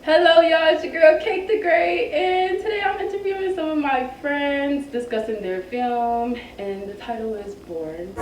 Hello y'all, it's your girl Cake the Great, and today I'm interviewing some of my friends discussing their film, and the title is Born.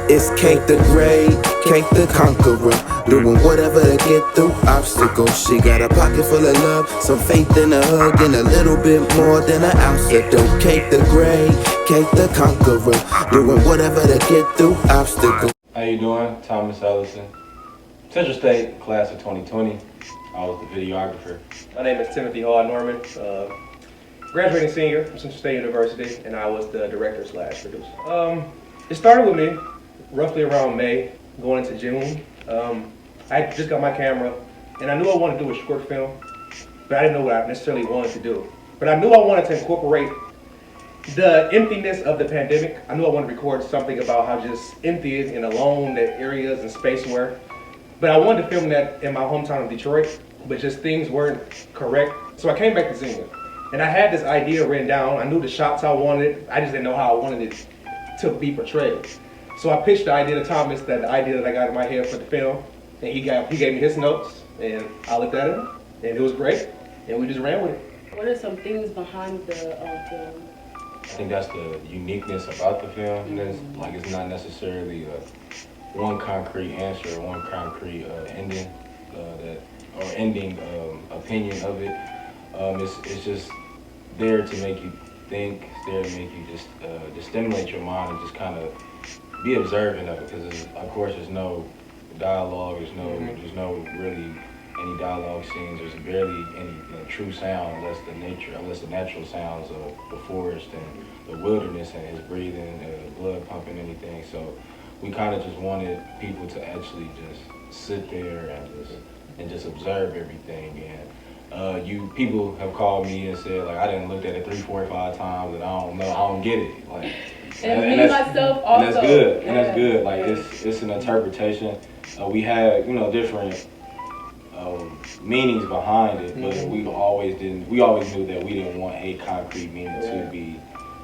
It's Cake the Great, Cake the Conqueror, doing whatever to get through obstacles. She got a pocket full of love, some faith in a hug, and a little bit more than an ounce of dope. Cake the Great, Cake the Conqueror, doing whatever to get through obstacles. How you doing? Thomas Ellison, Central State, class of 2020. I was the videographer. My name is Timothy Hall Norman, graduating senior from Central State University, and I was the director/producer. It started with me roughly around May, going into June. I just got my camera, and I knew I wanted to do a short film, but I didn't know what I necessarily wanted to do. But I knew I wanted to incorporate the emptiness of the pandemic. I knew I wanted to record something about how just empty and alone the areas and space were. But I wanted to film that in my hometown of Detroit, but just things weren't correct. So I came back to Xenia, and I had this idea written down. I knew the shots I wanted. I just didn't know how I wanted it to be portrayed. So I pitched the idea to Thomas, the idea that I got in my head for the film, and he gave me his notes, and I looked at him, and it was great, and we just ran with it. What are some things behind the film? I think that's the uniqueness about the film. It's not necessarily one concrete answer, one concrete ending opinion of it. It's just there to make you think. It's there to make you just stimulate your mind and just kind of be observant of it. Because of course there's no dialogue. There's no really any dialogue scenes. There's barely any true sound unless the natural sounds of the forest and the wilderness and his breathing, blood pumping, anything. So we kind of just wanted people to actually just sit there and just observe everything. And people have called me and said, like, I didn't look at it 3, 4, 5 times, and I don't get it. Like, and me myself also. And that's good. Yeah. And that's good. Like it's an interpretation. We had different meanings behind it, but we always knew that we didn't want a concrete meaning to be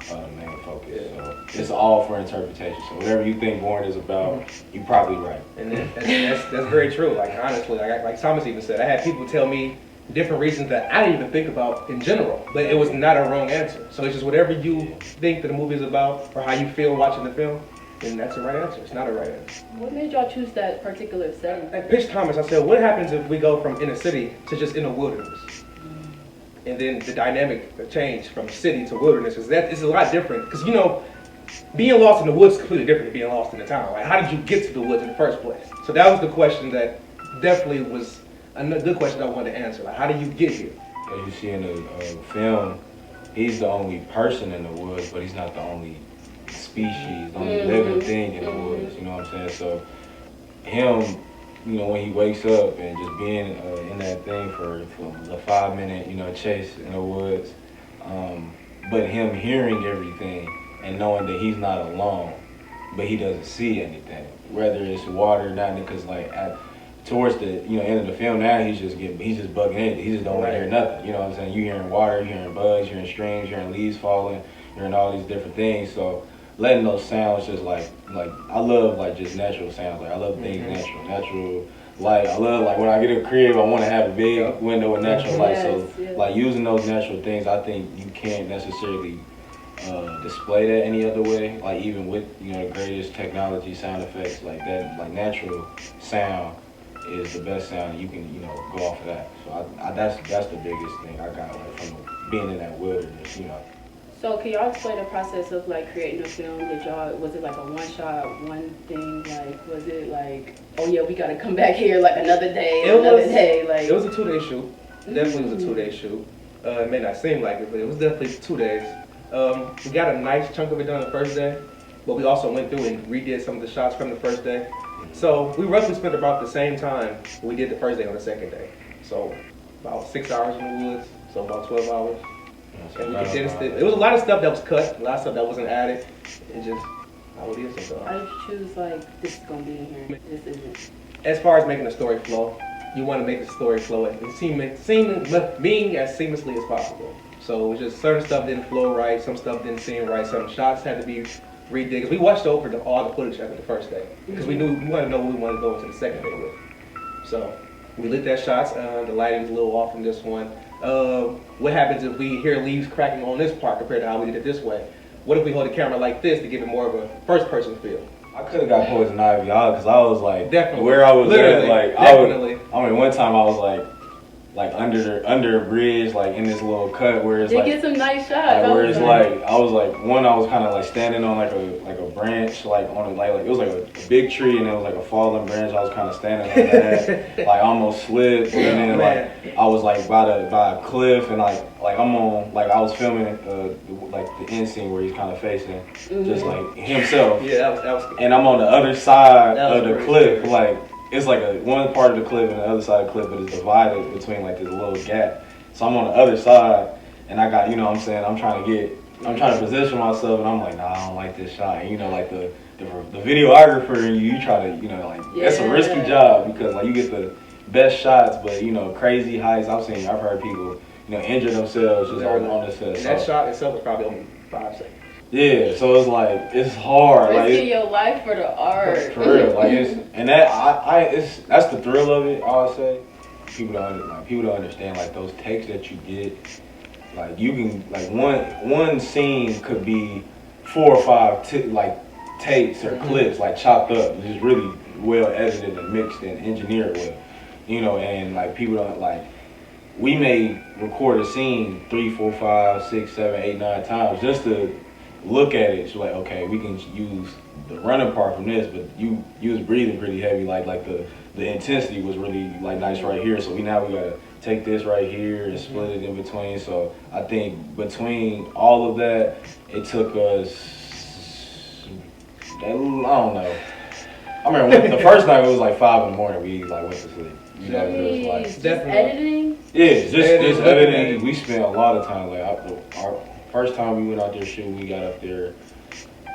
the main focus. So it's all for interpretation. So whatever you think Born is about, you're probably right. And that's very true. Like, honestly, like Thomas even said, I had people tell me different reasons that I didn't even think about in general, but it was not a wrong answer. So it's just whatever you think that the movie is about or how you feel watching the film, then that's the right answer. It's not a right answer. What made y'all choose that particular setting? I pitched Thomas, I said, what happens if we go from inner city to just in a wilderness? And then the dynamic change from city to wilderness, because that is a lot different. Because, being lost in the woods is completely different than being lost in the town. Like, how did you get to the woods in the first place? So that was the question that definitely was a good question I wanted to answer. Like, how do you get here? As you see in the film, he's the only person in the woods, but he's not the only species, the only living thing in the woods. You know what I'm saying? So him, when he wakes up and just being in that thing for a 5-minute, chase in the woods, but him hearing everything and knowing that he's not alone, but he doesn't see anything, whether it's water, nothing, because towards the end of the film now, he's just bugging in. He just don't want to hear nothing. You know what I'm saying? You hearing water, you hearing bugs, you hearing streams, you hearing leaves falling, you hearing all these different things. So letting those sounds just like I love just natural sounds. Like I love things natural light. I love when I get a crib, I want to have a big window with natural light. So using those natural things, I think you can't necessarily display that any other way. Like even with the greatest technology, sound effects like that, like natural sound is the best sound. You can go off of that. So that's the biggest thing I got from being in that wilderness. So can y'all explain the process of creating a film? Was it like a one shot, one thing? Like, was it like, oh yeah, we gotta come back here another day, another day? Like, it was a 2-day shoot. Definitely was a 2-day shoot. It may not seem like it, but it was definitely 2 days. We got a nice chunk of it done the first day, but we also went through and redid some of the shots from the first day. So we roughly spent about the same time we did the first day on the second day. So about 6 hours in the woods, so about 12 hours. And we condensed it. It was a lot of stuff that was cut, a lot of stuff that wasn't added. It just, how it is sometimes. How did you choose this is gonna be in here, this isn't? As far as making the story flow, you want to make the story flow and being as seamlessly as possible. So it was just certain stuff didn't flow right, some stuff didn't seem right, some shots had to be redid. Because we watched over all the footage after the first day because we wanted to know what we wanted to go into the second day with. So We lit that shots. The lighting was a little off from this one. What happens if we hear leaves cracking on this part compared to how we did it this way? What if we hold the camera like this to give it more of a first-person feel? I could have got Poison Ivy out because I was like, Definitely. where I was Literally. at, like, Definitely. I mean, one time I was like under a bridge, like in this little cut where it's They like, get some nice shots. like where it's like, I was kind of like standing on like a branch, like on a, like it was like a big tree and it was like a fallen branch. I was kind of standing on that, like almost slipped, and then like I was like by a cliff and like I'm on, like I was filming like the end scene where he's kind of facing just like himself. Yeah, that was And I'm on the other side of the cliff, scary. like it's like one part of the cliff and the other side of the cliff, but it's divided between like this little gap. So I'm on the other side, and I got, you know what I'm saying, I'm trying to position myself, and I'm like, nah, I don't like this shot. And, you know, like the videographer and you try to, you know, like it's a risky job because like you get the best shots, but you know, crazy heights. I've heard people, you know, injure themselves just on this set. That shot itself was probably only 5 seconds. Yeah, so it's like it's hard. Risking like your life for the art. For real, like that's the thrill of it. I would say people don't understand like those takes that you get. Like you can like one scene could be 4 or 5 takes or clips like chopped up, just really well edited and mixed and engineered with, you know. And like people don't like. We may record a scene 3, 4, 5, 6, 7, 8, 9 times just to look at it. So like, okay, we can use the running part from this, but you was breathing pretty heavy, like the intensity was really like nice right here. So we gotta take this right here and split it in between. So I think between all of that, it took us, I don't know. I remember the first night it was like 5 in the morning. We like went to sleep. You know, it was like Just editing. Yeah, just editing. We spent a lot of time. Like our first time we went out there shooting, we got up there.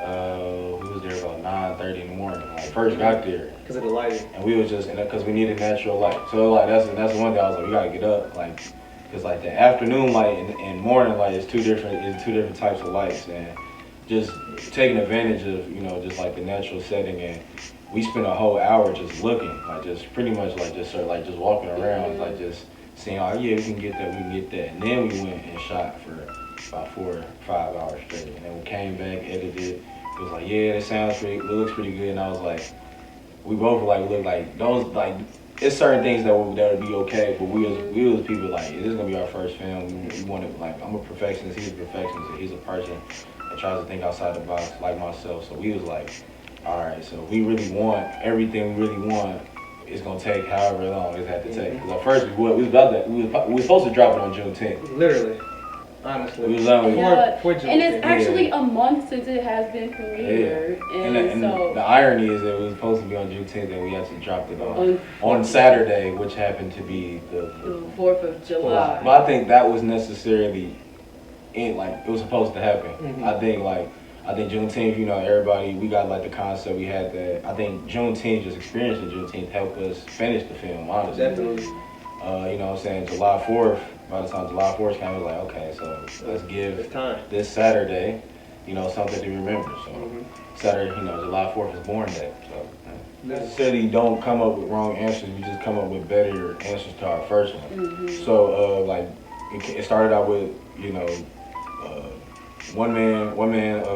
We was there about 9:30 in the morning. When I first got there, Because of the lighting. and we was just because we needed natural light. So like that's one thing I was like, we gotta get up, like, because like the afternoon light and morning light is two different types of lights, and just taking advantage of, you know, just like the natural setting. And we spent a whole hour just looking, like just pretty much like just sort of like just walking around, like just seeing, oh yeah, we can get that. And then we went and shot for about 4 or 5 hours straight, and then we came back, edited. It was like, yeah, that sounds pretty, looks pretty good. And I was like, we both were like, look, like those, like it's certain things that would be okay, but we was people like, this is gonna be our first film. We want to, like, I'm a perfectionist, he's a perfectionist, he's a person that tries to think outside the box like myself. So we was like, all right, so we really want everything we really want. It's gonna take however long it had to take. Because at first we was supposed to drop it on June 10th. Literally. Honestly. We was on And it's actually a month since it has been premiered. And so the irony is that it was supposed to be on June 10th, and we actually dropped it on Saturday, which happened to be the 4th of July. But I think that was necessarily it was supposed to happen. Mm-hmm. I think Juneteenth, you know, everybody, we got like the concept, we had that. I think Juneteenth, just experiencing Juneteenth helped us finish the film, honestly. Definitely. You know what I'm saying, July 4th, by the time July 4th came, I was like, okay, so let's give this Saturday, you know, something to remember. So Saturday, you know, July 4th is Born Day. So necessarily don't come up with wrong answers, we just come up with better answers to our first one. So like, it started out with, you know, one man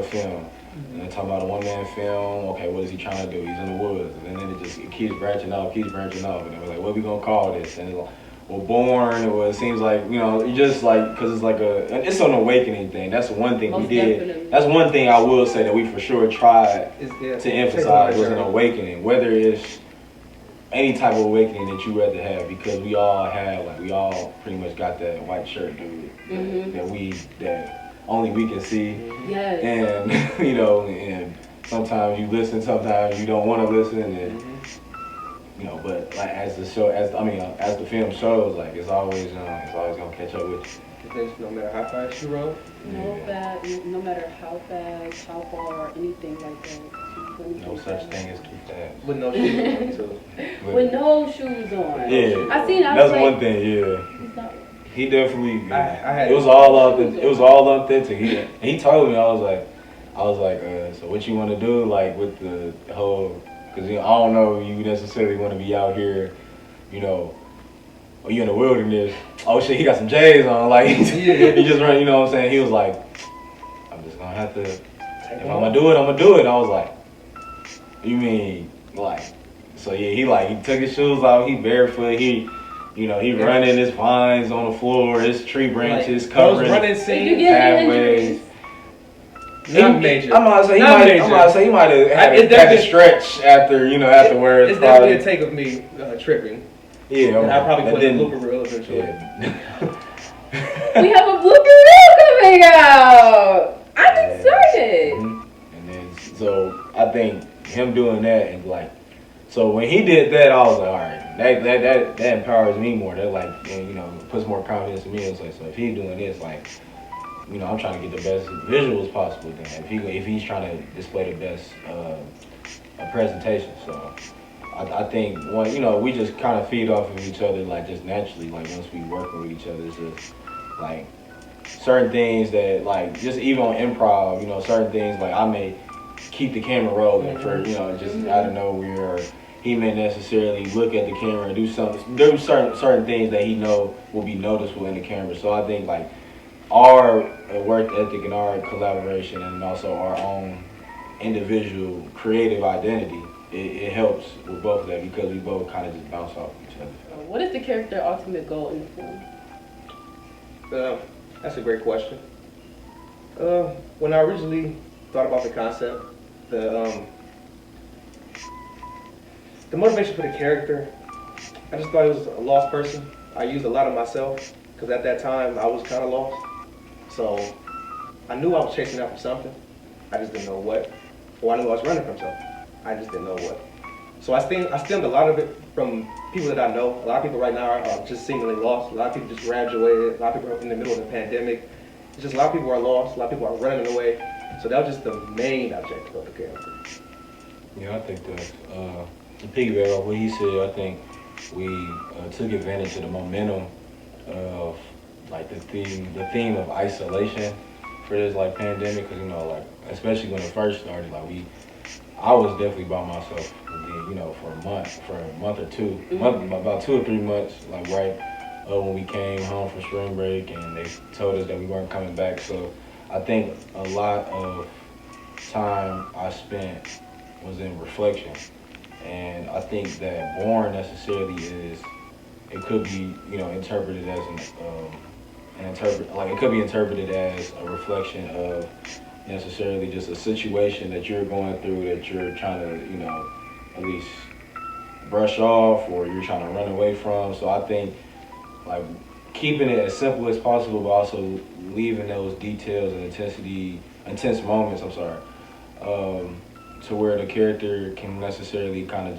film. And then talking about a one-man film, okay, what is he trying to do? He's in the woods. And then it keeps branching off. And then we're like, what are we going to call this? And it's like, well, Born, it seems like, you know, you just like, because it's like it's an awakening thing. That's one thing we did. Definitely. That's one thing I will say that we for sure tried to emphasize was an awakening. Whether it's any type of awakening that you rather have, because we all pretty much got that white shirt, dude, that only we can see. Yes. And you know, and sometimes you listen, sometimes you don't want to listen, and you know, but like as the film shows, like it's always gonna catch up with you. No matter how fast you run. No matter how fast, how far, anything like that. No such thing as too fast. With no shoes on, too. With no shoes on. Yeah. That's one thing. Yeah. He definitely. It was all authentic. He told me, I was like, so what you want to do, like with the whole? Because I don't know if you necessarily want to be out here, you know, or you in the wilderness, oh shit, he got some J's on, like he just run, you know what I'm saying? He was like, I'm just gonna have to, if I'm gonna do it, I'm gonna do it. I was like, you mean like, so yeah, he took his shoes off, he barefoot, he running his vines on the floor, his tree branches covering pathways. Not major. I'm about to say he might have had a stretch afterwards. It's definitely a take of me tripping. Yeah, and I probably put a blooper reel eventually. We have a blooper reel coming out. I'm excited. And then so I think him doing that and like, so when he did that, I was like, all right, that empowers me more. That like, puts more confidence in me. It's like, so if he's doing this, like, I'm trying to get the best visuals possible. Then if he's trying to display the best presentation, so I think we just kind of feed off of each other like just naturally. Like once we work with each other, it's just like certain things that like just even on improv, certain things like I may keep the camera rolling for just out of nowhere. Or he may necessarily look at the camera and do certain things that he know will be noticeable in the camera. So I think like our work ethic and our collaboration and also our own individual creative identity, it helps with both of that because we both kind of just bounce off each other. What is the character ultimate goal in the film? That's a great question. When I originally thought about the concept, the motivation for the character, I just thought it was a lost person. I used a lot of myself because at that time I was kind of lost. So I knew I was chasing after something. I just didn't know what. Or I knew I was running from something. I just didn't know what. So I stemmed a lot of it from people that I know. A lot of people right now are just seemingly lost. A lot of people just graduated. A lot of people are in the middle of the pandemic. It's just a lot of people are lost. A lot of people are running away. So that was just the main objective of the character. Yeah, I think that to piggyback off what he said, I think we took advantage of the momentum of like the theme of isolation for this like pandemic, because like especially when it first started, like I was definitely by myself, and then, for a month or two, about 2 or 3 months, like right when we came home from spring break, and they told us that we weren't coming back. So I think a lot of time I spent was in reflection, and I think that born necessarily it could be interpreted as it could be interpreted as a reflection of necessarily just a situation that you're going through that you're trying to at least brush off or you're trying to run away from. So I think like keeping it as simple as possible, but also leaving those details and intense moments, to where the character can necessarily kind of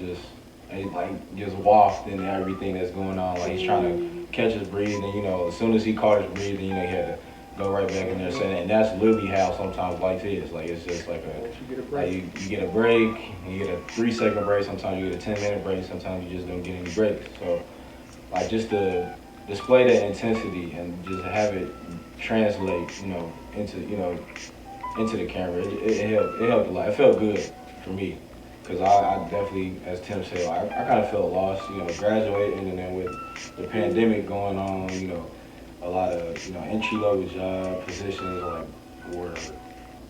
just waft into everything that's going on. Like he's trying to catch his breathing, as soon as he caught his breathing, he had to go right back in there saying that. And that's literally how sometimes life is. Like it's just like you get a break, you get a 3-second break, sometimes you get a 10-minute break, sometimes you just don't get any breaks. So like just to display that intensity and just have it translate, into the camera, it helped a lot. It felt good for me. Because I definitely, as Tim said, I kind of felt lost, graduating and then with the pandemic going on, a lot of, entry-level job positions were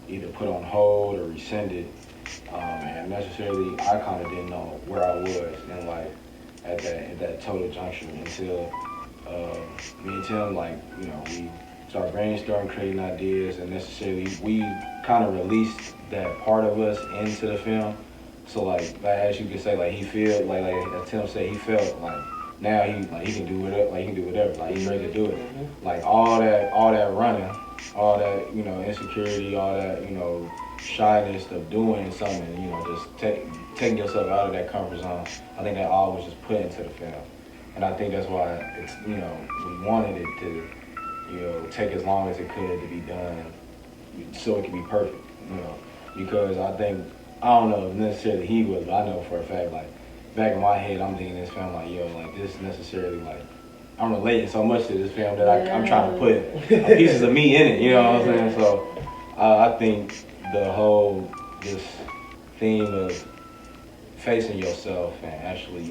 either put on hold or rescinded. And necessarily, I kind of didn't know where I was in life at that total juncture until me and Tim, we started brainstorming, creating ideas, and necessarily we kind of released that part of us into the film. So as you could say, he felt like as Tim said, he felt like now he can do whatever, he can do whatever, he's ready to do it. Like all that running, all that insecurity, all that shyness of doing something, just taking yourself out of that comfort zone. I think that all was just put into the film, and I think that's why it's we wanted it to take as long as it could to be done, so it could be perfect. Because I think. I don't know if necessarily he was, but I know for a fact, back in my head, I'm thinking this film, this necessarily, I'm relating so much to this film that I'm trying to put pieces of me in it, you know what I'm saying? So, I think the whole, this theme of facing yourself and actually,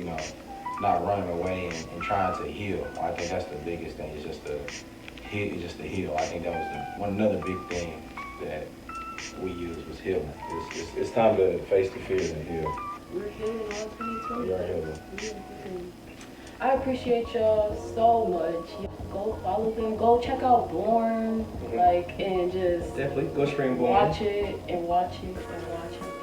not running away and trying to heal. I think that's the biggest thing. It's just to heal. I think that was another big thing that we used was healing. It's time to face the fears and heal. We're healing all 22. We are healing. I appreciate y'all so much. Go follow them. Go check out Born. Like, and just Definitely. Go stream Born. watch it and watch it and watch it.